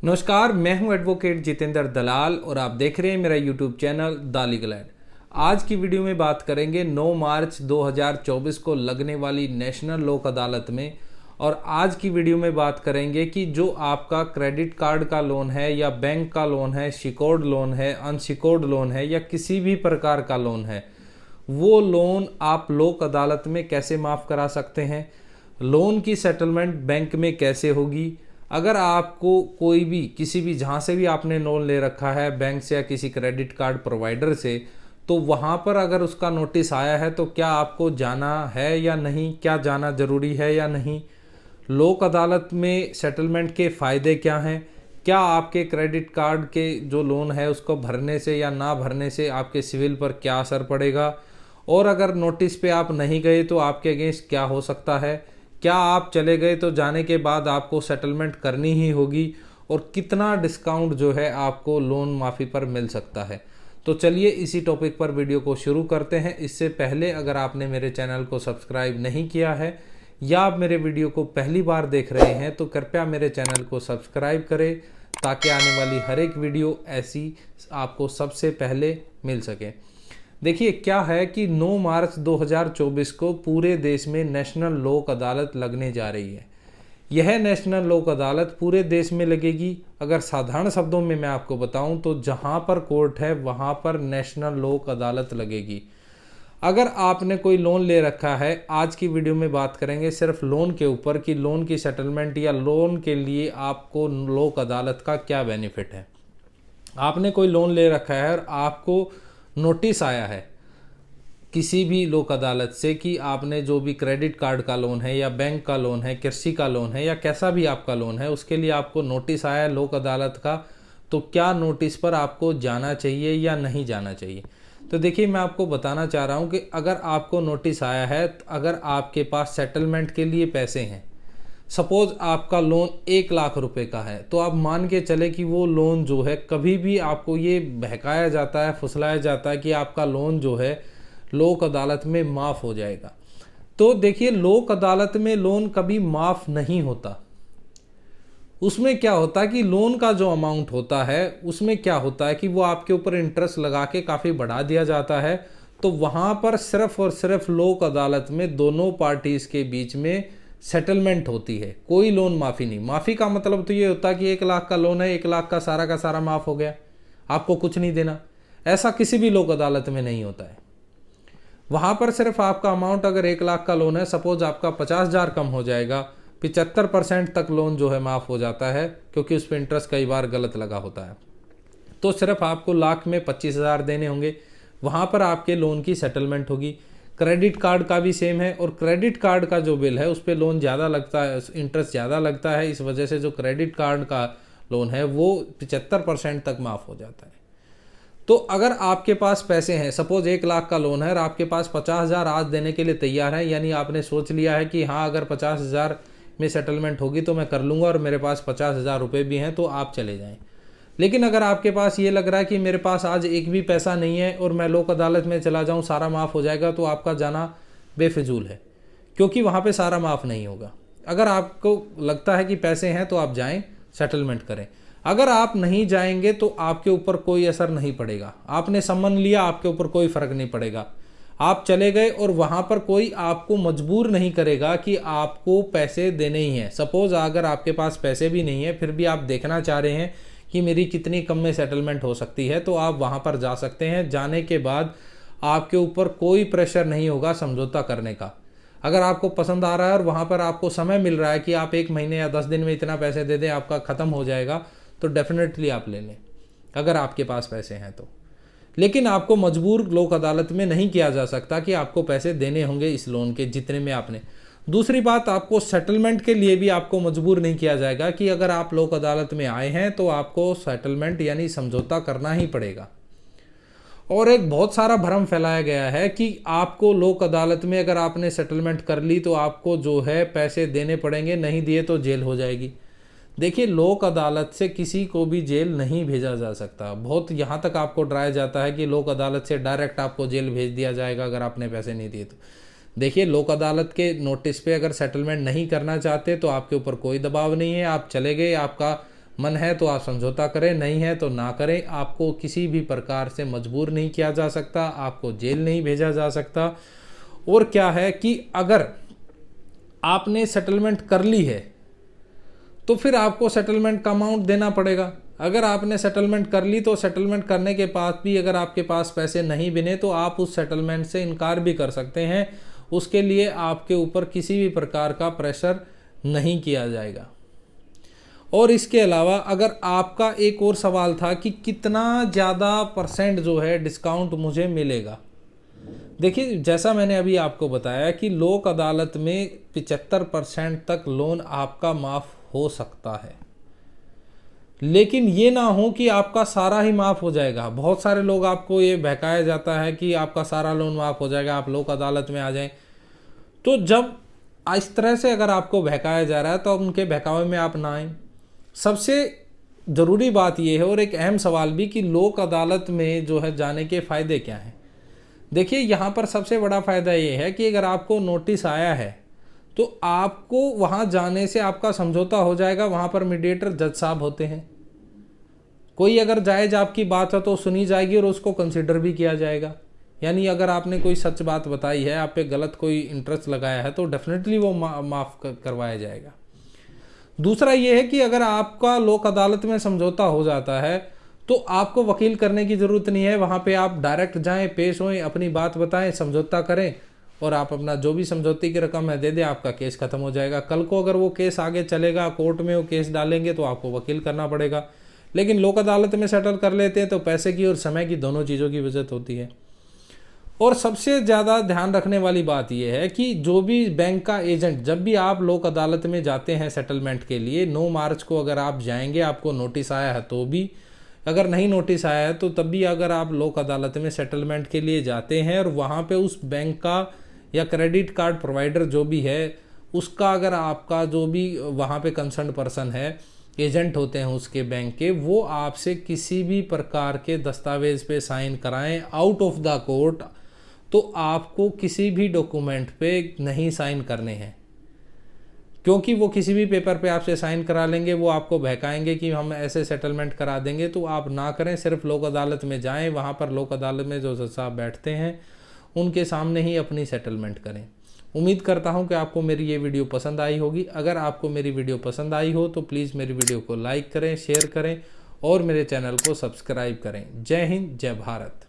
नमस्कार, मैं हूं एडवोकेट जितेंद्र दलाल और आप देख रहे हैं मेरा YouTube channel the legal aid. आज की वीडियो में बात करेंगे 9 मार्च 2024 को लगने वाली नेशनल लोक अदालत में। और आज की वीडियो में बात करेंगे कि जो आपका क्रेडिट कार्ड का लोन है या बैंक का लोन है, सिक्योर्ड लोन है, अनसिक्योर्ड लोन है या किसी भी प्रकार का लोन है, वो लोन आप लोक अदालत में कैसे माफ़ करा सकते हैं, लोन की सेटलमेंट बैंक में कैसे होगी। अगर आपको कोई भी किसी भी जहाँ से भी आपने लोन ले रखा है, बैंक से या किसी क्रेडिट कार्ड प्रोवाइडर से, तो वहाँ पर अगर उसका नोटिस आया है तो क्या आपको जाना है या नहीं, क्या जाना ज़रूरी है या नहीं, लोक अदालत में सेटलमेंट के फ़ायदे क्या हैं, क्या आपके क्रेडिट कार्ड के जो लोन है उसको भरने से या ना भरने से आपके सिविल पर क्या असर पड़ेगा, और अगर नोटिस पे आप नहीं गए तो आपके अगेंस्ट क्या हो सकता है, क्या आप चले गए तो जाने के बाद आपको सेटलमेंट करनी ही होगी, और कितना डिस्काउंट जो है आपको लोन माफ़ी पर मिल सकता है। तो चलिए इसी टॉपिक पर वीडियो को शुरू करते हैं। इससे पहले अगर आपने मेरे चैनल को सब्सक्राइब नहीं किया है या आप मेरे वीडियो को पहली बार देख रहे हैं तो कृपया मेरे चैनल को सब्सक्राइब करें ताकि आने वाली हर एक वीडियो ऐसी आपको सबसे पहले मिल सके। देखिए क्या है कि 9 मार्च 2024 को पूरे देश में नेशनल लोक अदालत लगने जा रही है। यह नेशनल लोक अदालत पूरे देश में लगेगी। अगर साधारण शब्दों में मैं आपको बताऊं तो जहां पर कोर्ट है वहां पर नेशनल लोक अदालत लगेगी। अगर आपने कोई लोन ले रखा है, आज की वीडियो में बात करेंगे सिर्फ लोन के ऊपर कि लोन की सेटलमेंट या लोन के लिए आपको लोक अदालत का क्या बेनिफिट है। आपने कोई लोन ले रखा है और आपको नोटिस आया है किसी भी लोक अदालत से कि आपने जो भी क्रेडिट कार्ड का लोन है या बैंक का लोन है, कृषि का लोन है या कैसा भी आपका लोन है, उसके लिए आपको नोटिस आया है लोक अदालत का, तो क्या नोटिस पर आपको जाना चाहिए या नहीं जाना चाहिए। तो देखिए मैं आपको बताना चाह रहा हूँ कि अगर आपको नोटिस आया है, अगर आपके पास सेटलमेंट के लिए पैसे हैं, सपोज आपका लोन 1 लाख रुपए का है, तो आप मान के चले कि वो लोन जो है कभी भी आपको ये बहकाया जाता है, फुसलाया जाता है कि आपका लोन जो है लोक अदालत में माफ़ हो जाएगा। तो देखिए लोक अदालत में लोन कभी माफ़ नहीं होता। उसमें क्या होता है कि लोन का जो अमाउंट होता है उसमें क्या होता है कि वो आपके ऊपर इंटरेस्ट लगा के काफ़ी बढ़ा दिया जाता है। तो वहाँ पर सिर्फ और सिर्फ लोक अदालत में दोनों पार्टीज़ के बीच में सेटलमेंट होती है, कोई लोन माफ़ी नहीं। माफ़ी का मतलब तो ये होता है कि 1 लाख का लोन है, 1 लाख का सारा माफ़ हो गया, आपको कुछ नहीं देना। ऐसा किसी भी लोक अदालत में नहीं होता है। वहाँ पर सिर्फ आपका अमाउंट अगर 1 लाख का लोन है, सपोज आपका 50,000 कम हो जाएगा, 75% तक लोन जो है माफ़ हो जाता है क्योंकि उस पर इंटरेस्ट कई बार गलत लगा होता है। तो सिर्फ आपको लाख में 25,000 देने होंगे, वहाँ पर आपके लोन की सेटलमेंट होगी। क्रेडिट कार्ड का भी सेम है, और क्रेडिट कार्ड का जो बिल है उस पर लोन ज़्यादा लगता है, इंटरेस्ट ज़्यादा लगता है। इस वजह से जो क्रेडिट कार्ड का लोन है वो 75% तक माफ़ हो जाता है। तो अगर आपके पास पैसे हैं, सपोज 1 लाख का लोन है और आपके पास 50,000 आज देने के लिए तैयार है, यानी आपने सोच लिया है कि हाँ अगर 50,000 में सेटलमेंट होगी तो मैं कर लूँगा और मेरे पास 50,000 रुपये भी हैं, तो आप चले जाएँ। लेकिन अगर आपके पास ये लग रहा है कि मेरे पास आज एक भी पैसा नहीं है और मैं लोक अदालत में चला जाऊँ सारा माफ़ हो जाएगा, तो आपका जाना बेफिजूल है, क्योंकि वहाँ पे सारा माफ़ नहीं होगा। अगर आपको लगता है कि पैसे हैं तो आप जाएं, सेटलमेंट करें। अगर आप नहीं जाएंगे तो आपके ऊपर कोई असर नहीं पड़ेगा। आपने सम्मन लिया, आपके ऊपर कोई फ़र्क नहीं पड़ेगा। आप चले गए और वहाँ पर कोई आपको मजबूर नहीं करेगा कि आपको पैसे देने ही हैं। सपोज़ अगर आपके पास पैसे भी नहीं है फिर भी आप देखना चाह रहे हैं कि मेरी कितनी कम में सेटलमेंट हो सकती है, तो आप वहाँ पर जा सकते हैं। जाने के बाद आपके ऊपर कोई प्रेशर नहीं होगा समझौता करने का। अगर आपको पसंद आ रहा है और वहाँ पर आपको समय मिल रहा है कि आप 1 महीने या 10 दिन में इतना पैसे दे दें, आपका ख़त्म हो जाएगा, तो डेफिनेटली आप ले लें अगर आपके पास पैसे हैं तो। लेकिन आपको मजबूर लोक अदालत में नहीं किया जा सकता कि आपको पैसे देने होंगे इस लोन के जितने में आपने। दूसरी बात, आपको सेटलमेंट के लिए भी आपको मजबूर नहीं किया जाएगा कि अगर आप लोक अदालत में आए हैं तो आपको सेटलमेंट यानी समझौता करना ही पड़ेगा। और एक बहुत सारा भ्रम फैलाया गया है कि आपको लोक अदालत में अगर आपने सेटलमेंट कर ली तो आपको जो है पैसे देने पड़ेंगे, नहीं दिए तो जेल हो जाएगी। देखिए लोक अदालत से किसी को भी जेल नहीं भेजा जा सकता। बहुत यहाँ तक आपको डराया जाता है कि लोक अदालत से डायरेक्ट आपको जेल भेज दिया जाएगा अगर आपने पैसे नहीं दिए तो। देखिए लोक अदालत के नोटिस पे अगर सेटलमेंट नहीं करना चाहते तो आपके ऊपर कोई दबाव नहीं है। आप चले गए, आपका मन है तो आप समझौता करें, नहीं है तो ना करें। आपको किसी भी प्रकार से मजबूर नहीं किया जा सकता, आपको जेल नहीं भेजा जा सकता। और क्या है कि अगर आपने सेटलमेंट कर ली है तो फिर आपको सेटलमेंट का अमाउंट देना पड़ेगा। अगर आपने सेटलमेंट कर ली तो सेटलमेंट करने के बाद भी अगर आपके पास पैसे नहीं बने तो आप उस सेटलमेंट से इनकार भी कर सकते हैं। उसके लिए आपके ऊपर किसी भी प्रकार का प्रेशर नहीं किया जाएगा। और इसके अलावा अगर आपका एक और सवाल था कि कितना ज़्यादा परसेंट जो है डिस्काउंट मुझे मिलेगा, देखिए जैसा मैंने अभी आपको बताया कि लोक अदालत में 75% तक लोन आपका माफ़ हो सकता है, लेकिन ये ना हो कि आपका सारा ही माफ़ हो जाएगा। बहुत सारे लोग आपको ये बहकाया जाता है कि आपका सारा लोन माफ़ हो जाएगा, आप लोक अदालत में आ जाएं। तो जब इस तरह से अगर आपको बहकाया जा रहा है तो उनके बहकावे में आप ना आएं। सबसे ज़रूरी बात यह है और एक अहम सवाल भी कि लोक अदालत में जो है जाने के फ़ायदे क्या हैं। देखिए यहाँ पर सबसे बड़ा फ़ायदा ये है कि अगर आपको नोटिस आया है तो आपको वहाँ जाने से आपका समझौता हो जाएगा। वहाँ पर मीडिएटर जज साहब होते हैं, कोई अगर जायज़ आपकी बात है तो सुनी जाएगी और उसको कंसिडर भी किया जाएगा। यानी अगर आपने कोई सच बात बताई है, आप पे गलत कोई इंटरेस्ट लगाया है तो डेफिनेटली वो माफ़ करवाया जाएगा। दूसरा ये है कि अगर आपका लोक अदालत में समझौता हो जाता है तो आपको वकील करने की ज़रूरत नहीं है। वहाँ पे आप डायरेक्ट जाएं, पेश होएं, अपनी बात बताएं, समझौता करें और आप अपना जो भी समझौते की रकम है दे दें, आपका केस ख़त्म हो जाएगा। कल को अगर वो केस आगे चलेगा, कोर्ट में वो केस डालेंगे तो आपको वकील करना पड़ेगा। लेकिन लोक अदालत में सेटल कर लेते हैं तो पैसे की और समय की दोनों चीज़ों की बचत होती है। और सबसे ज़्यादा ध्यान रखने वाली बात यह है कि जो भी बैंक का एजेंट, जब भी आप लोक अदालत में जाते हैं सेटलमेंट के लिए, 9 मार्च को अगर आप जाएंगे, आपको नोटिस आया है तो भी, अगर नहीं नोटिस आया है तो तब भी अगर आप लोक अदालत में सेटलमेंट के लिए जाते हैं और वहाँ पे उस बैंक का या क्रेडिट कार्ड प्रोवाइडर जो भी है उसका, अगर आपका जो भी वहाँ पे कंसर्न पर्सन है, एजेंट होते हैं उसके बैंक के, वो आपसे किसी भी प्रकार के दस्तावेज़ पे साइन कराएं आउट ऑफ द कोर्ट, तो आपको किसी भी डॉक्यूमेंट पे नहीं साइन करने हैं। क्योंकि वो किसी भी पेपर पे आपसे साइन करा लेंगे, वो आपको बहकाएंगे कि हम ऐसे सेटलमेंट करा देंगे। तो आप ना करें, सिर्फ लोक अदालत में जाएं, वहाँ पर लोक अदालत में जो जज साहब बैठते हैं उनके सामने ही अपनी सेटलमेंट करें। उम्मीद करता हूँ कि आपको मेरी ये वीडियो पसंद आई होगी। अगर आपको मेरी वीडियो पसंद आई हो तो प्लीज़ मेरी वीडियो को लाइक करें, शेयर करें और मेरे चैनल को सब्सक्राइब करें। जय हिंद, जय भारत।